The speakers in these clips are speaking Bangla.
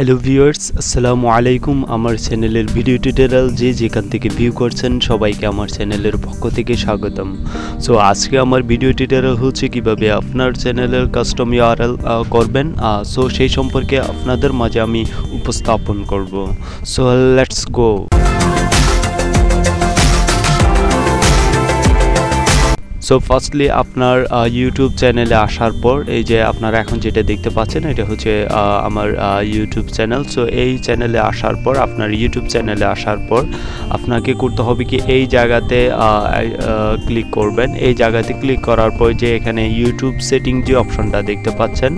হ্যালো ভিউয়ার্স, আসসালামু আলাইকুম। আমার চ্যানেলের ভিডিও টিউটোরিয়াল যে যেখান থেকে ভিউ করছেন সবাইকে আমার চ্যানেলের পক্ষ থেকে স্বাগতম। সো আজকে আমার ভিডিও টিউটোরিয়াল হচ্ছে কিভাবে আপনার চ্যানেলের কাস্টম ইউআরএল করবেন। সো সেই সম্পর্কে আপনাদের মাঝে আমি উপস্থাপন করব। So let's go. So firstly আপনার ইউটিউব চ্যানেলে আসার পর এই যে আপনারা এখন যেটা দেখতে পাচ্ছেন এটা হচ্ছে আমার ইউটিউব চ্যানেল। সো এই চ্যানেলে আসার পর আপনার ইউটিউব চ্যানেলে আসার পর আপনাকে করতে হবে কি এই জায়গাতে ক্লিক করবেন। এই জায়গাতে ক্লিক করার পর যে এখানে ইউটিউব সেটিং যে অপশনটা দেখতে পাচ্ছেন,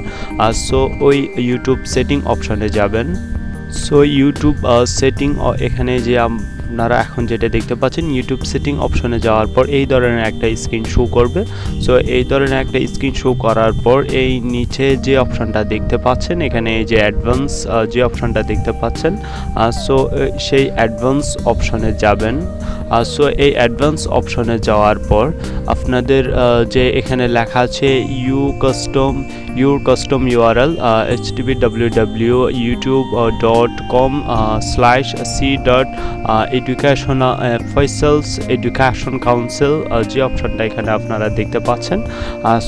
সো ওই ইউটিউব সেটিং অপশনে যাবেন। সো ইউটিউব সেটিং এখানে যে আপনারা এখন যেটা দেখতে পাচ্ছেন ইউটিউব সেটিং অপশনে যাওয়ার পর এই ধরনের একটা স্ক্রিন শো করবে। সো এই ধরনের একটা স্ক্রিন শো করার পর এই নিচে যে অপশনটা দেখতে পাচ্ছেন এখানে এই যে অ্যাডভান্স যে অপশনটা দেখতে পাচ্ছেন, সো সেই অ্যাডভান্স অপশনে যাবেন। সো এই অ্যাডভান্স অপশনে যাওয়ার পর আপনাদের যে এখানে লেখা আছে your custom URL http://c.education Faisal's Education Council যে অপশনটা এখানে আপনারা দেখতে পাচ্ছেন।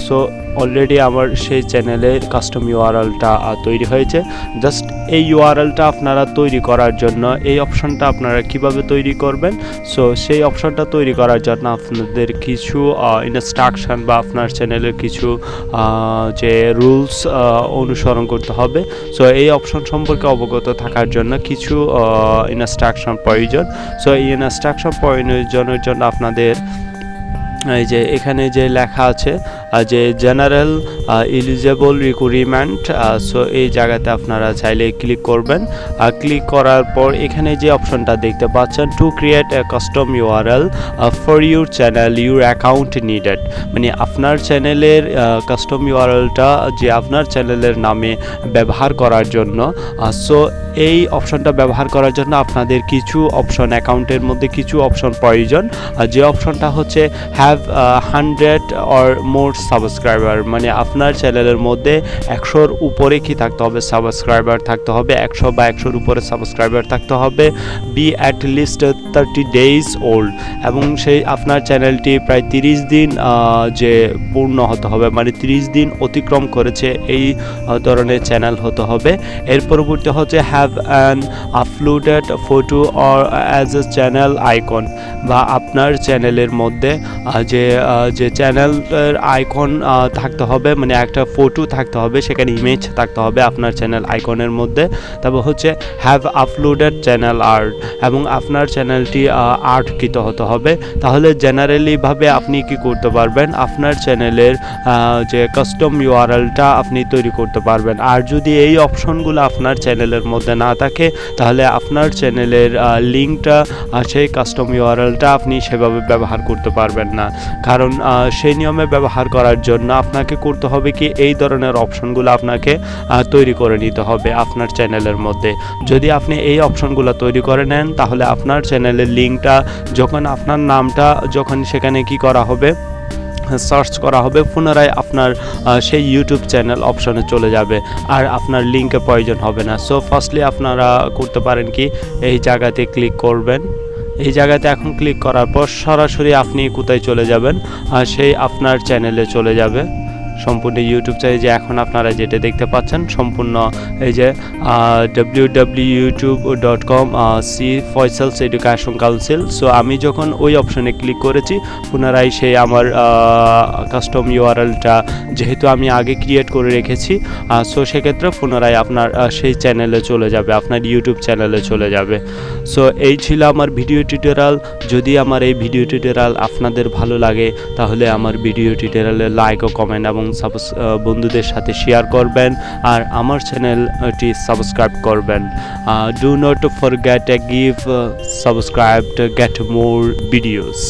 সো অলরেডি আমার সেই চ্যানেলের কাস্টম ইউআরএলটা তৈরি হয়েছে। জাস্ট এই ইউআরএলটা আপনারা তৈরি করার জন্য এই অপশনটা আপনারা কিভাবে তৈরি করবেন, সো সেই অপশনটা তৈরি করার জন্য আপনাদের কিছু ইনস্ট্রাকশন বা আপনার চ্যানেলের কিছু যে রুলস অনুসরণ করতে হবে। সো এই অপশন সম্পর্কে অবগত থাকার জন্য কিছু ইনস্ট্রাকশন প্রয়োজন। সো এই ইনস্ট্রাকশন প্রয়োজনের জন্য আপনাদের এই যে এখানে যে লেখা আছে যে জেনারেল এলিজিবল রিকোয়ারমেন্ট, সো এই জায়গাতে আপনারা চাইলে ক্লিক করবেন। ক্লিক করার পর এখানে যে অপশনটা দেখতে পাচ্ছেন to create a custom URL for your channel your account needed, মানে আপনার চ্যানেলের কাস্টম ইউআরএলটা যে আপনার চ্যানেলের নামে ব্যবহার করার জন্য। সো এই অপশনটা ব্যবহার করার জন্য আপনাদের কিছু অপশন অ্যাকাউন্টের মধ্যে কিছু অপশন প্রয়োজন। যে অপশনটা হচ্ছে হ্যাভ 100 অর মোর সাবস্ক্রাইবার, মানে আপনার চ্যানেলের মধ্যে 100-র উপরে কি থাকতে হবে, সাবস্ক্রাইবার থাকতে হবে 100 বা 100-র উপরে সাবস্ক্রাইবার থাকতে হবে। Be at least 30 days old, এবং সেই আপনার চ্যানেলটি প্রায় 30 দিন যে পূর্ণ হতে হবে, মানে 30 দিন অতিক্রম করেছে এই ধরনের চ্যানেল হতে হবে। এর পরবর্তী হচ্ছে have an uploaded photo or as a channel icon, বা আপনার চ্যানেলের মধ্যে যে চ্যানেলের আইকন থাকতে হবে, মানে একটা ফটো থাকতে হবে, সেখানে ইমেজ থাকতে হবে আপনার চ্যানেল আইকনের মধ্যে। তারপর হচ্ছে হ্যাভ আপলোডেড চ্যানেল আর্ট, এবং আপনার চ্যানেলটি আর্টকৃত হতে হবে। তাহলে জেনারেলিভাবে আপনি কি করতে পারবেন, আপনার চ্যানেলের যে কাস্টম ইউআরএলটা আপনি তৈরি করতে পারবেন। আর যদি এই অপশনগুলো আপনার চ্যানেলের মধ্যে না থাকে তাহলে আপনার চ্যানেলের লিঙ্কটা সেই কাস্টম ইউআরএলটা আপনি সেভাবে ব্যবহার করতে পারবেন না। কারণ সেই নিয়মে ব্যবহার করার জন্য আপনাকে করতে হবে কি এই ধরনের অপশনগুলো আপনাকে তৈরি করে নিতে হবে আপনার চ্যানেলের মধ্যে। যদি আপনি এই অপশনগুলো তৈরি করে নেন তাহলে আপনার চ্যানেলের লিঙ্কটা যখন আপনার নামটা যখন সেখানে কি করা হবে, সার্চ করা হবে, পুনরায় আপনার সেই ইউটিউব চ্যানেল অপশনে চলে যাবে আর আপনার লিঙ্কের প্রয়োজন হবে না। সো ফার্স্টলি আপনারা করতে পারেন কি এই জায়গাতে ক্লিক করবেন। এই জায়গাতে এখন ক্লিক করার পর সরাসরি আপনি কোথায় চলে যাবেন, সেই আপনার চ্যানেলে চলে যাবে। সম্পূর্ণ ইউটিউব চ্যানেল যে এখন আপনারা যেটা দেখতে পাচ্ছেন সম্পূর্ণ এই যে www.youtube.com Faisal's Education Council। So আমি যখন ওই অপশনে ক্লিক করেছি পুনরায় সেই আমার কাস্টম ইউআরএলটা যেহেতু আমি আগে ক্রিয়েট করে রেখেছি, সো সেক্ষেত্রে পুনরায় আপনার সেই চ্যানেলে চলে যাবে, আপনার ইউটিউব চ্যানেলে চলে যাবে। সো এই ছিল আমার ভিডিও টিউটোরিয়াল। যদি আমার এই ভিডিও টিউটোরিয়াল আপনাদের ভালো লাগে তাহলে আমার ভিডিও টিউটোরিয়ালে লাইক ও কমেন্ট এবং বন্ধুদের সাথে শেয়ার করবেন আর আমার চ্যানেলটি সাবস্ক্রাইব করবেন। Do not forget to give subscribe to get more videos.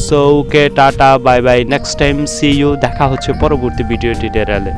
So okay, tata, bye bye, next time see you. দেখা হচ্ছে পরবর্তী ভিডিও টিউটোরিয়ালে।